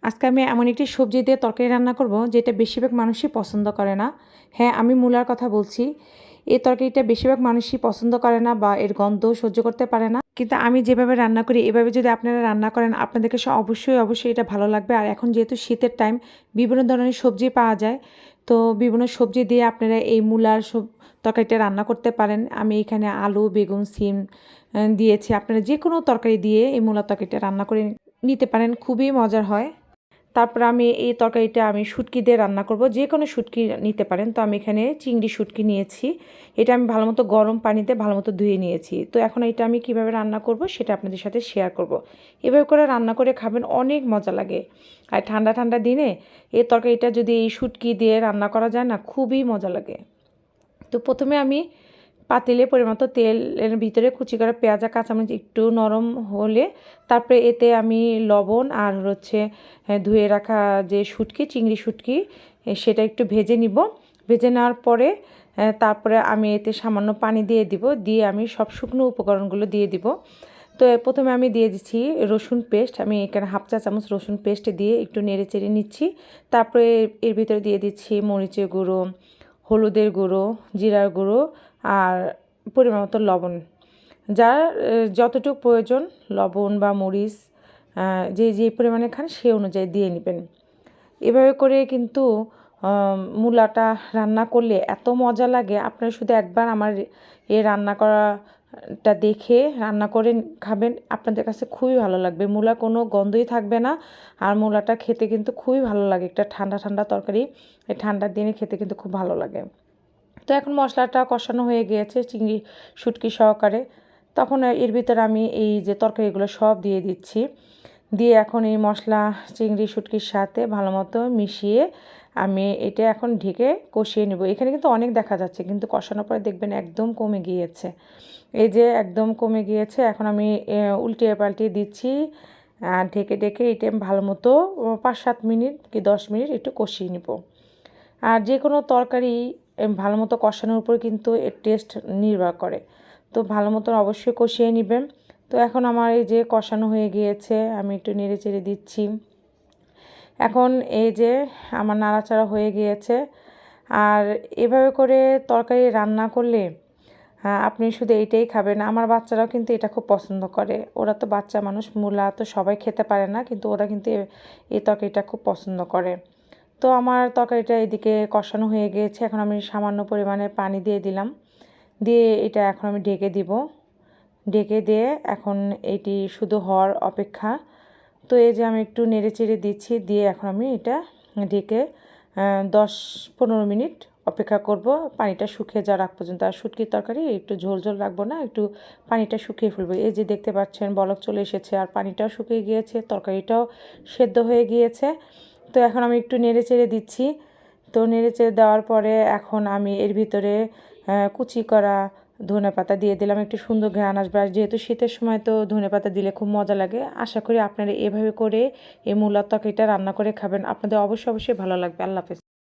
আজকে আমি এমন একটি সবজি দিয়ে তরকারি রান্না করব যেটা বেশিরভাগ মানুষই পছন্দ করে না। হ্যাঁ, আমি মূলার কথা বলছি। এই তরকারিটা বেশিরভাগ মানুষই পছন্দ করে না বা এর গন্ধ সহ্য করতে পারে না। কিন্তু আমি যেভাবে রান্না করি এভাবে যদি আপনারা রান্না করেন আপনাদেরকে অবশ্যই এটা ভালো লাগবে। আর এখন যেহেতু শীতের টাইম বিভিন্ন ধরনের সবজি পাওয়া যায়, তো বিভিন্ন সবজি দিয়ে আপনারা এই মূলার তরকারিটা রান্না করতে পারেন। আমি এখানে আলু, বেগুন, সিম দিয়েছি। আপনারা যে কোনো তরকারি দিয়ে এই মূলার তরকারিটা রান্না করে নিতে পারেন, খুবই মজার হয়। তারপর আমি এই তরকারিটা আমি শুটকি দিয়ে রান্না করব। যে কোনো শুটকি নিতে পারেন। তো আমি এখানে চিংড়ি শুটকি নিয়েছি। এটা আমি ভালোমতো গরম পানিতে ভালোমতো ধুয়ে নিয়েছি। তো এখন এটা আমি কিভাবে রান্না করব সেটা আপনাদের সাথে শেয়ার করব। এভাবে করে রান্না করে খাবেন, অনেক মজা লাগে। আর ঠান্ডা ঠান্ডা দিনে এই তরকারিটা যদি এই শুটকি দিয়ে রান্না করা যায় না, খুবই মজা লাগে। তো প্রথমে আমি পাতিলে পরিমাণ তেলের ভিতরে কুচি করা পেঁয়াজ আর কাঁচামরিচ একটু নরম হলে তারপরে এতে আমি লবণ আর ধুয়ে রাখা যে চিংড়ি শুটকি সেটা একটু ভেজে নিব। ভেজে নেওয়ার পরে তারপরে আমি এতে সামান্য পানি দিয়ে দিব, দিয়ে আমি সব শুকনো উপকরণগুলো দিয়ে দিব। তো প্রথমে আমি দিয়ে দিচ্ছি রসুন পেস্ট। আমি এখানে হাফ চা চামচ রসুন পেস্ট দিয়ে একটু নেড়ে চেড়ে নিচ্ছি। তারপরে এর ভিতরে দিয়ে দিচ্ছি মরিচের গুঁড়ো, হলুদের গুঁড়ো, জিরার গুঁড়ো আর পরিমাণ মতো লবণ। যার যতটুকু প্রয়োজন লবণ বা মরিচ যে পরিমাণে খান সে অনুযায়ী দিয়ে নেবেন। এভাবে করে কিন্তু মূলাটা রান্না করলে এত মজা লাগে, আপনারা শুধু একবার আমার রান্না করাটা দেখে রান্না করে খাবেন, আপনাদের কাছে খুবই ভালো লাগবে। মূলা কোনো গন্ধই থাকবে না। আর মূলাটা খেতে কিন্তু খুবই ভালো লাগে। একটা ঠান্ডা ঠান্ডা তরকারি, এই ঠান্ডার দিনে খেতে কিন্তু খুব ভালো লাগে। তো এখন মশলাটা কষানো হয়ে গিয়েছে চিংড়ি শুটকি সহকারে। তখন এর ভিতরে আমি এই যে তরকারিগুলো সব দিয়ে দিচ্ছি। দিয়ে এখন এই মশলা চিংড়ি শুটকির সাথে ভালো মতো মিশিয়ে আমি এটা এখন ঢেকে কষিয়ে নেব। এখানে কিন্তু অনেক দেখা যাচ্ছে, কিন্তু কষানোর পরে দেখবেন একদম কমে গিয়েছে। এই যে একদম কমে গিয়েছে। এখন আমি উল্টিয়ে পাল্টিয়ে দিচ্ছি। ঢেকে ঢেকে এটা ভালো মতো 5-7 মিনিট কি 10 মিনিট একটু কষিয়ে নেব। আর যে কোনো তরকারি ভালো মতো কষানোর উপর কিন্তু এর টেস্ট নির্ভর করে। তো ভালো মতো অবশ্যই কষিয়ে নেবেন। তো এখন আমার এই যে কষানো হয়ে গিয়েছে, আমি একটু নেড়ে চেড়ে দিচ্ছি। এখন এই যে আমার নাড়াচাড়া হয়ে গিয়েছে। আর এভাবে করে তরকারি রান্না করলে আপনি শুধু এইটাই খাবেন। আমার বাচ্চারাও কিন্তু এটা খুব পছন্দ করে। ওরা তো বাচ্চা মানুষ, মূলা তো সবাই খেতে পারে না, কিন্তু ওরা কিন্তু এই তরকারিটা খুব পছন্দ করে। তো আমার তরকারিটা এদিকে কষানো হয়ে গিয়েছে। এখন আমি সামান্য পরিমাণে পানি দিয়ে দিলাম। দিয়ে এটা এখন আমি ঢেকে দিব। ঢেকে দিয়ে এখন এটি শুধু হওয়ার অপেক্ষা। তো এই যে আমি একটু নেড়ে চেড়ে দিচ্ছি, দিয়ে এখন আমি এটা ঢেকে 10-15 মিনিট অপেক্ষা করব পানিটা শুকিয়ে যাওয়ার আগ পর্যন্ত। আর শুটকির তরকারি একটু ঝোল ঝোল রাখবো না, একটু পানিটা শুকিয়ে ফেলবো। এই যে দেখতে পাচ্ছেন বলক চলে এসেছে আর পানিটাও শুকিয়ে গিয়েছে, তরকারিটাও সেদ্ধ হয়ে গিয়েছে। তো এখন আমি একটু নেড়ে চেড়ে দিচ্ছি। তো নেড়ে চেড়ে দেওয়ার পরে এখন আমি এর ভিতরে কুচি করা ধনেপাতা দিয়ে দিলাম, একটু সুন্দর ঘ্রাণ আসবে। আর যেহেতু শীতের সময় তো ধনেপাতা দিলে খুব মজা লাগে। আশা করি আপনারা এভাবে করে এই মূলার তরকারিটা রান্না করে খাবেন, আপনাদের অবশ্যই ভালো লাগবে। আল্লাহ হাফেজ।